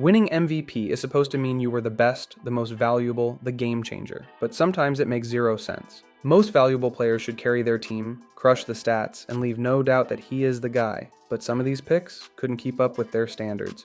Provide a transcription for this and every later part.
Winning MVP is supposed to mean you were the best, the most valuable, the game changer, but sometimes it makes zero sense. Most valuable players should carry their team, crush the stats, and leave no doubt that he is the guy, but some of these picks couldn't keep up with their standards.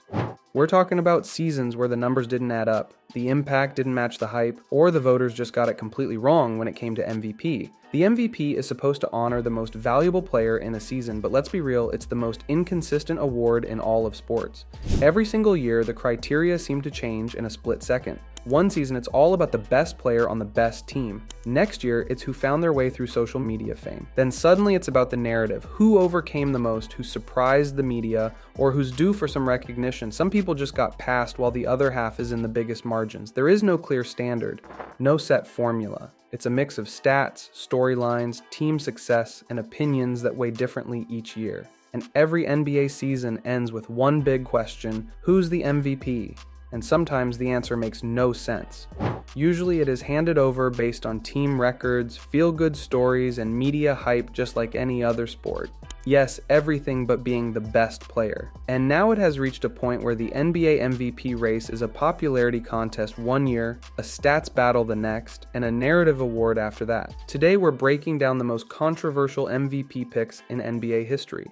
We're talking about seasons where the numbers didn't add up, the impact didn't match the hype, or the voters just got it completely wrong when it came to MVP. The MVP is supposed to honor the most valuable player in a season, but let's be real, it's the most inconsistent award in all of sports. Every single year, the criteria seem to change in a split second. One season, it's all about the best player on the best team. Next year, it's who found their way through social media fame. Then suddenly it's about the narrative, who overcame the most, who surprised the media, or who's due for some recognition. Some people just got passed while the other half is in the biggest margins. There is no clear standard, no set formula. It's a mix of stats, storylines, team success, and opinions that weigh differently each year. And every NBA season ends with one big question: who's the MVP? And sometimes the answer makes no sense. Usually it is handed over based on team records, feel-good stories, and media hype just like any other sport. Yes, everything but being the best player. And now it has reached a point where the NBA MVP race is a popularity contest one year, a stats battle the next, and a narrative award after that. Today we're breaking down the most controversial MVP picks in NBA history.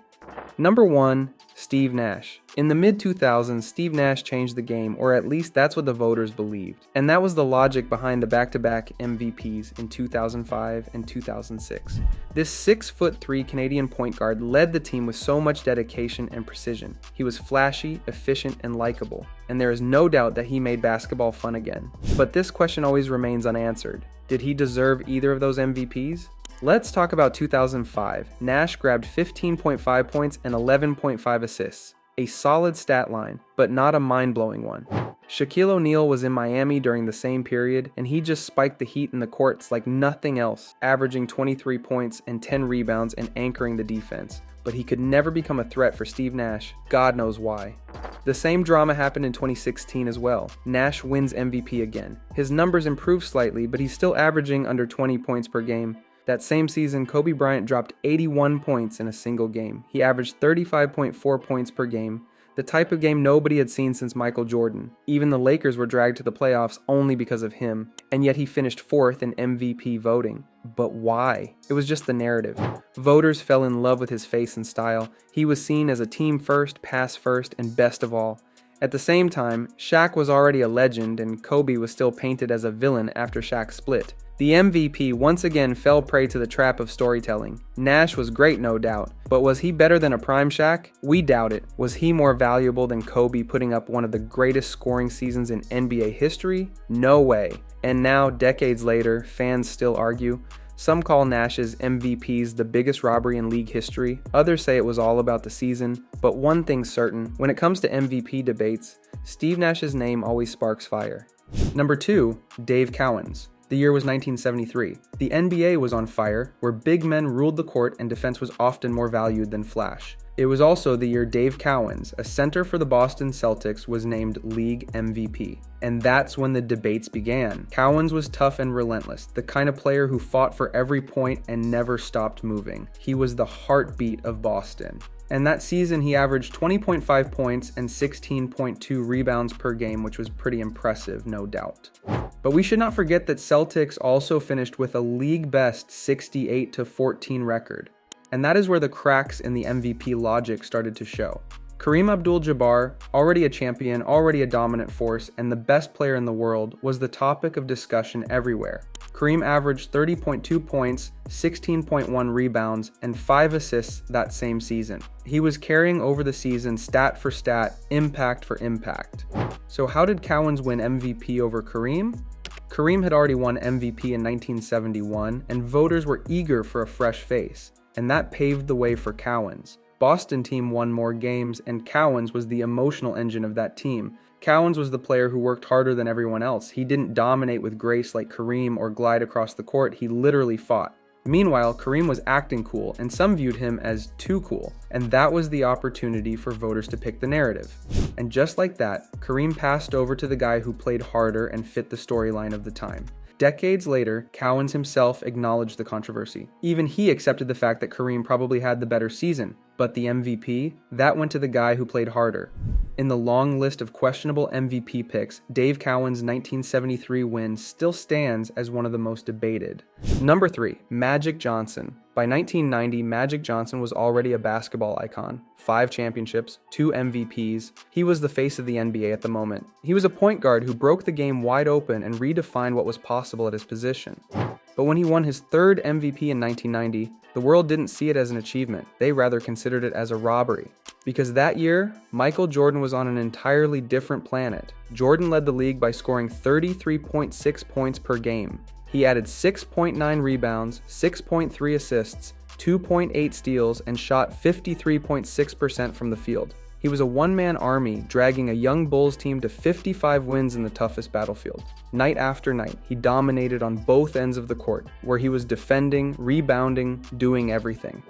Number 1, Steve Nash. In the mid-2000s, Steve Nash changed the game, or at least that's what the voters believed. And that was the logic behind the back-to-back MVPs in 2005 and 2006. This 6'3" Canadian point guard led the team with so much dedication and precision. He was flashy, efficient, and likable, and there is no doubt that he made basketball fun again. But this question always remains unanswered. Did he deserve either of those MVPs? Let's talk about 2005. Nash grabbed 15.5 points and 11.5 assists. A solid stat line, but not a mind-blowing one. Shaquille O'Neal was in Miami during the same period, and he just spiked the Heat in the courts like nothing else, averaging 23 points and 10 rebounds and anchoring the defense. But he could never become a threat for Steve Nash, God knows why. The same drama happened in 2016 as well. Nash wins MVP again. His numbers improved slightly, but he's still averaging under 20 points per game. That same season, Kobe Bryant dropped 81 points in a single game. He averaged 35.4 points per game, the type of game nobody had seen since Michael Jordan. Even the Lakers were dragged to the playoffs only because of him, and yet he finished 4th in MVP voting. But why? It was just the narrative. Voters fell in love with his face and style. He was seen as a team first, pass first, and best of all. At the same time, Shaq was already a legend, and Kobe was still painted as a villain after Shaq split. The MVP once again fell prey to the trap of storytelling. Nash was great, no doubt, but was he better than a prime Shaq? We doubt it. Was he more valuable than Kobe, putting up one of the greatest scoring seasons in NBA history? No way. And now, decades later, fans still argue. Some call Nash's MVPs the biggest robbery in league history. Others say it was all about the season. But one thing's certain, when it comes to MVP debates, Steve Nash's name always sparks fire. Number 2, Dave Cowens. The year was 1973. The NBA was on fire, where big men ruled the court and defense was often more valued than flash. It was also the year Dave Cowens, a center for the Boston Celtics, was named League MVP. And that's when the debates began. Cowens was tough and relentless, the kind of player who fought for every point and never stopped moving. He was the heartbeat of Boston. And that season, he averaged 20.5 points and 16.2 rebounds per game, which was pretty impressive, no doubt. But we should not forget that Celtics also finished with a league-best 68-14 record. And that is where the cracks in the MVP logic started to show. Kareem Abdul-Jabbar, already a champion, already a dominant force, and the best player in the world, was the topic of discussion everywhere. Kareem averaged 30.2 points, 16.1 rebounds, and 5 assists that same season. He was carrying over the season stat for stat, impact for impact. So how did Cowens win MVP over Kareem? Kareem had already won MVP in 1971, and voters were eager for a fresh face, and that paved the way for Cowens. Boston team won more games, and Cowens was the emotional engine of that team. Cowens was the player who worked harder than everyone else. He didn't dominate with grace like Kareem or glide across the court, he literally fought. Meanwhile, Kareem was acting cool, and some viewed him as too cool, and that was the opportunity for voters to pick the narrative. And just like that, Kareem passed over to the guy who played harder and fit the storyline of the time. Decades later, Cowens himself acknowledged the controversy. Even he accepted the fact that Kareem probably had the better season, but the MVP, that went to the guy who played harder. In the long list of questionable MVP picks, Dave Cowens' 1973 win still stands as one of the most debated. Number 3, Magic Johnson. By 1990, Magic Johnson was already a basketball icon. 5 championships, 2 MVPs. He was the face of the NBA at the moment. He was a point guard who broke the game wide open and redefined what was possible at his position. But when he won his 3rd MVP in 1990, the world didn't see it as an achievement. They rather considered it as a robbery. Because that year, Michael Jordan was on an entirely different planet. Jordan led the league by scoring 33.6 points per game. He added 6.9 rebounds, 6.3 assists, 2.8 steals, and shot 53.6% from the field. He was a one-man army, dragging a young Bulls team to 55 wins in the toughest battlefield. Night after night, he dominated on both ends of the court, where he was defending, rebounding, doing everything.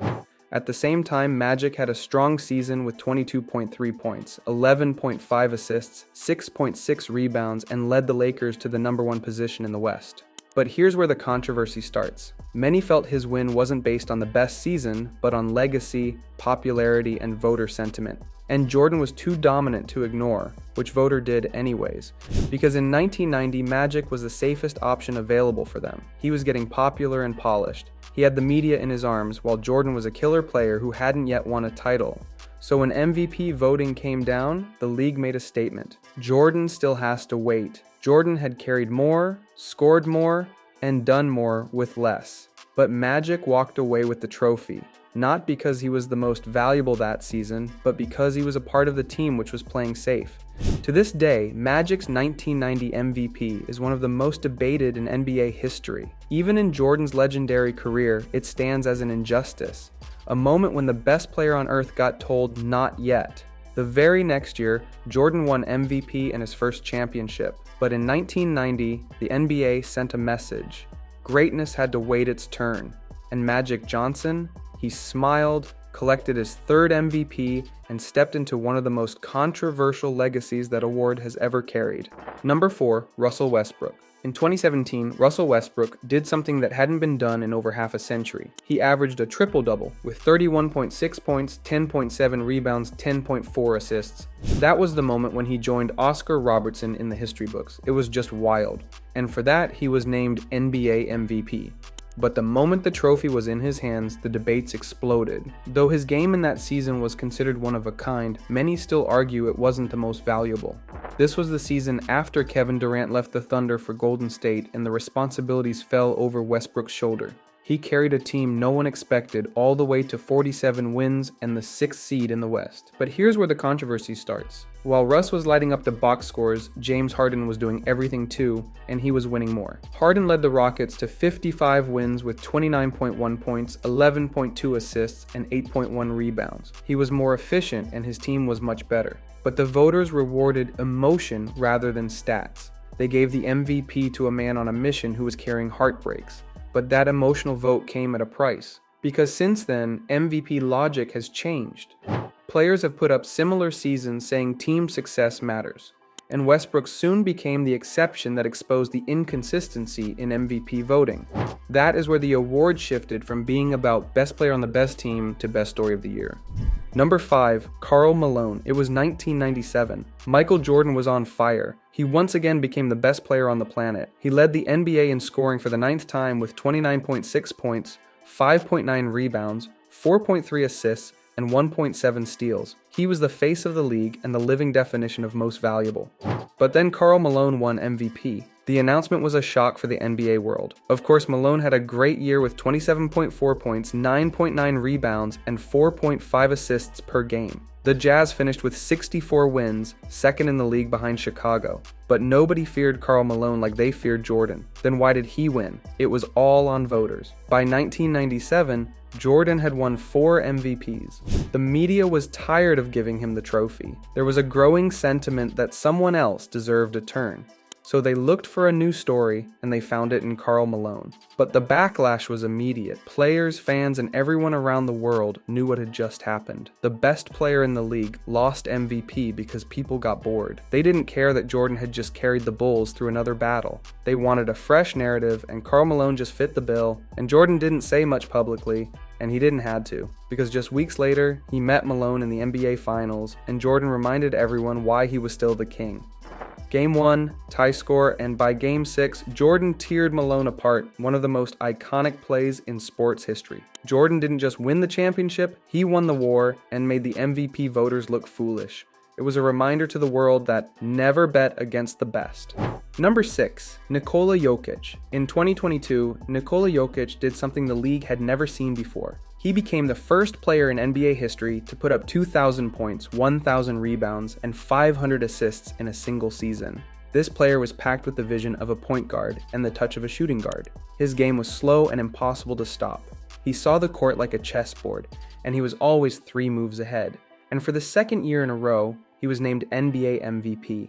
At the same time, Magic had a strong season with 22.3 points, 11.5 assists, 6.6 rebounds, and led the Lakers to the #1 position in the West. But here's where the controversy starts. Many felt his win wasn't based on the best season, but on legacy, popularity, and voter sentiment. And Jordan was too dominant to ignore, which voter did anyways. Because in 1990, Magic was the safest option available for them. He was getting popular and polished. He had the media in his arms, while Jordan was a killer player who hadn't yet won a title. So when MVP voting came down, the league made a statement. Jordan still has to wait. Jordan had carried more, scored more, and done more with less. But Magic walked away with the trophy, not because he was the most valuable that season, but because he was a part of the team which was playing safe. To this day, Magic's 1990 MVP is one of the most debated in NBA history. Even in Jordan's legendary career, it stands as an injustice. A moment when the best player on earth got told not yet. The very next year, Jordan won MVP and his first championship. But in 1990, the NBA sent a message. Greatness had to wait its turn. And Magic Johnson, he smiled, collected his 3rd MVP, and stepped into one of the most controversial legacies that award has ever carried. Number 4, Russell Westbrook. In 2017, Russell Westbrook did something that hadn't been done in over half a century. He averaged a triple-double with 31.6 points, 10.7 rebounds, 10.4 assists. That was the moment when he joined Oscar Robertson in the history books. It was just wild. And for that, he was named NBA MVP. But the moment the trophy was in his hands, the debates exploded. Though his game in that season was considered one of a kind, many still argue it wasn't the most valuable. This was the season after Kevin Durant left the Thunder for Golden State and the responsibilities fell over Westbrook's shoulder. He carried a team no one expected all the way to 47 wins and the 6th seed in the West. But here's where the controversy starts. While Russ was lighting up the box scores, James Harden was doing everything too, and he was winning more. Harden led the Rockets to 55 wins with 29.1 points, 11.2 assists, and 8.1 rebounds. He was more efficient and his team was much better. But the voters rewarded emotion rather than stats. They gave the MVP to a man on a mission who was carrying heartbreaks. But that emotional vote came at a price. Because since then, MVP logic has changed. Players have put up similar seasons saying team success matters. And Westbrook soon became the exception that exposed the inconsistency in MVP voting. That is where the award shifted from being about best player on the best team to best story of the year. Number 5, Karl Malone. It was 1997. Michael Jordan was on fire. He once again became the best player on the planet. He led the NBA in scoring for the 9th time with 29.6 points, 5.9 rebounds, 4.3 assists, and 1.7 steals. He was the face of the league and the living definition of most valuable. But then Karl Malone won MVP. The announcement was a shock for the NBA world. Of course, Malone had a great year with 27.4 points, 9.9 rebounds, and 4.5 assists per game. The Jazz finished with 64 wins, 2nd in the league behind Chicago. But nobody feared Karl Malone like they feared Jordan. Then why did he win? It was all on voters. By 1997, Jordan had won 4 MVPs. The media was tired of giving him the trophy. There was a growing sentiment that someone else deserved a turn. So they looked for a new story, and they found it in Karl Malone. But the backlash was immediate. Players, fans, and everyone around the world knew what had just happened. The best player in the league lost MVP because people got bored. They didn't care that Jordan had just carried the Bulls through another battle. They wanted a fresh narrative, and Karl Malone just fit the bill, and Jordan didn't say much publicly, and he didn't have to, because just weeks later, he met Malone in the NBA Finals, and Jordan reminded everyone why he was still the king. Game 1, tie score, and by Game 6, Jordan teared Malone apart, one of the most iconic plays in sports history. Jordan didn't just win the championship, he won the war and made the MVP voters look foolish. It was a reminder to the world that never bet against the best. Number 6, Nikola Jokic. In 2022, Nikola Jokic did something the league had never seen before. He became the first player in NBA history to put up 2,000 points, 1,000 rebounds, and 500 assists in a single season. This player was packed with the vision of a point guard and the touch of a shooting guard. His game was slow and impossible to stop. He saw the court like a chessboard, and he was always 3 moves ahead. And for the second year in a row, he was named NBA MVP.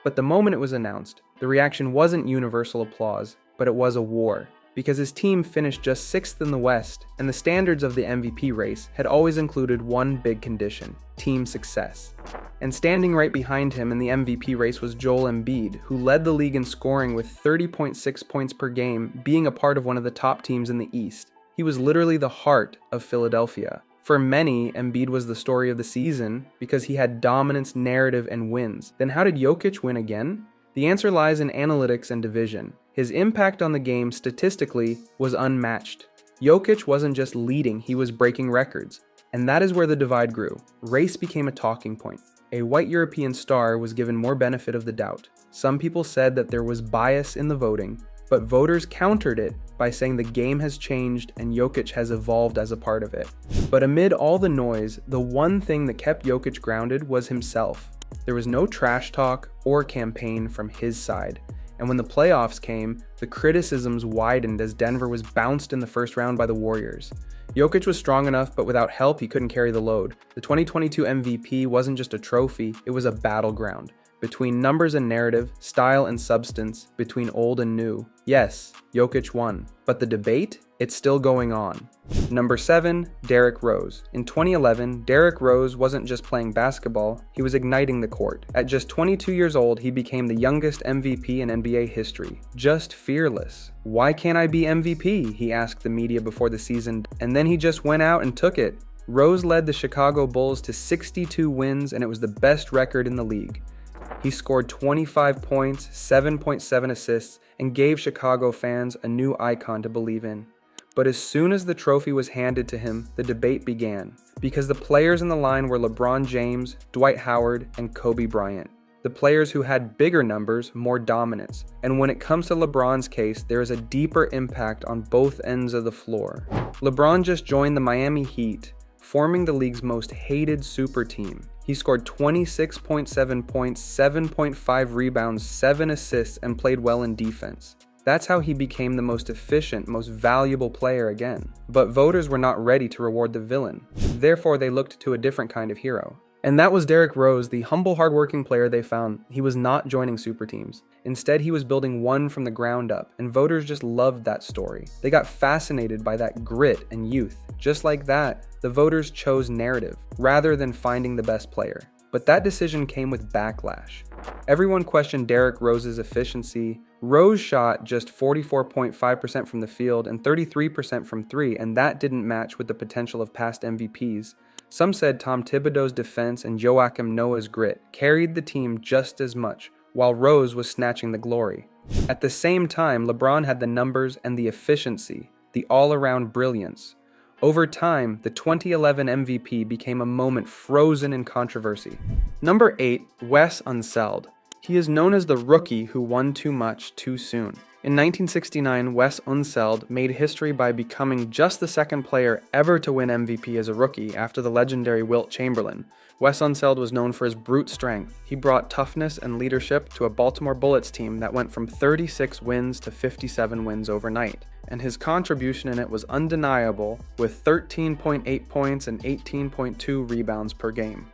But the moment it was announced, the reaction wasn't universal applause, but it was a war. Because his team finished just 6th in the West, and the standards of the MVP race had always included one big condition: team success. And standing right behind him in the MVP race was Joel Embiid, who led the league in scoring with 30.6 points per game, being a part of one of the top teams in the East. He was literally the heart of Philadelphia. For many, Embiid was the story of the season because he had dominance, narrative, and wins. Then how did Jokic win again? The answer lies in analytics and division. His impact on the game statistically was unmatched. Jokic wasn't just leading, he was breaking records. And that is where the divide grew. Race became a talking point. A white European star was given more benefit of the doubt. Some people said that there was bias in the voting, but voters countered it by saying the game has changed and Jokic has evolved as a part of it. But amid all the noise, the one thing that kept Jokic grounded was himself. There was no trash talk or campaign from his side. And when the playoffs came, the criticisms widened as Denver was bounced in the first round by the Warriors. Jokic was strong enough, but without help, he couldn't carry the load. The 2022 MVP wasn't just a trophy, it was a battleground. Between numbers and narrative, style and substance, between old and new. Yes, Jokic won. But the debate? It's still going on. Number 7, Derrick Rose. In 2011, Derrick Rose wasn't just playing basketball, he was igniting the court. At just 22 years old, he became the youngest MVP in NBA history. Just fearless. Why can't I be MVP? He asked the media before the season, and then he just went out and took it. Rose led the Chicago Bulls to 62 wins, and it was the best record in the league. He scored 25 points, 7.7 assists, and gave Chicago fans a new icon to believe in. But as soon as the trophy was handed to him, the debate began, because the players in the line were LeBron James, Dwight Howard, and Kobe Bryant. The players who had bigger numbers, more dominance. And when it comes to LeBron's case, there is a deeper impact on both ends of the floor. LeBron just joined the Miami Heat, forming the league's most hated super team. He scored 26.7 points, 7.5 rebounds, 7 assists, and played well in defense. That's how he became the most efficient, most valuable player again. But voters were not ready to reward the villain. Therefore, they looked to a different kind of hero. And that was Derrick Rose, the humble, hardworking player they found. He was not joining super teams. Instead, he was building one from the ground up, and voters just loved that story. They got fascinated by that grit and youth. Just like that, the voters chose narrative, rather than finding the best player. But that decision came with backlash. Everyone questioned Derrick Rose's efficiency. Rose shot just 44.5% from the field and 33% from 3, and that didn't match with the potential of past MVPs. Some said Tom Thibodeau's defense and Joakim Noah's grit carried the team just as much, while Rose was snatching the glory. At the same time, LeBron had the numbers and the efficiency, the all-around brilliance. Over time, the 2011 MVP became a moment frozen in controversy. Number 8, Wes Uneld. He is known as the rookie who won too much too soon. In 1969, Wes Uneld made history by becoming just the second player ever to win MVP as a rookie after the legendary Wilt Chamberlain. Wes Uneld was known for his brute strength. He brought toughness and leadership to a Baltimore Bullets team that went from 36 wins to 57 wins overnight. And his contribution in it was undeniable, with 13.8 points and 18.2 rebounds per game.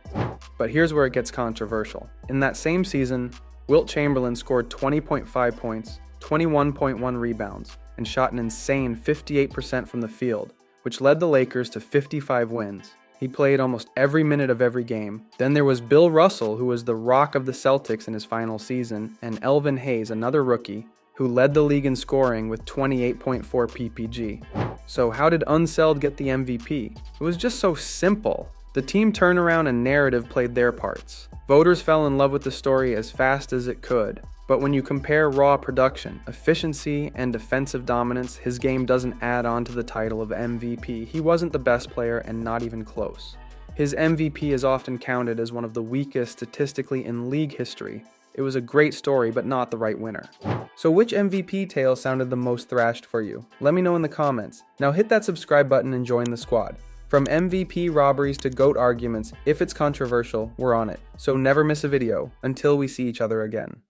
But here's where it gets controversial. In that same season, Wilt Chamberlain scored 20.5 points, 21.1 rebounds, and shot an insane 58% from the field, which led the Lakers to 55 wins. He played almost every minute of every game. Then there was Bill Russell, who was the rock of the Celtics in his final season, and Elvin Hayes, another rookie, who led the league in scoring with 28.4 ppg. So how did Uneld get the MVP? It was just so simple. The team turnaround and narrative played their parts. Voters fell in love with the story as fast as it could. But when you compare raw production, efficiency, and defensive dominance, his game doesn't add on to the title of MVP. He wasn't the best player and not even close. His MVP is often counted as one of the weakest statistically in league history. It was a great story, but not the right winner. So which MVP tale sounded the most thrashed for you? Let me know in the comments. Now hit that subscribe button and join the squad. From MVP robberies to GOAT arguments, if it's controversial, we're on it. So never miss a video, until we see each other again.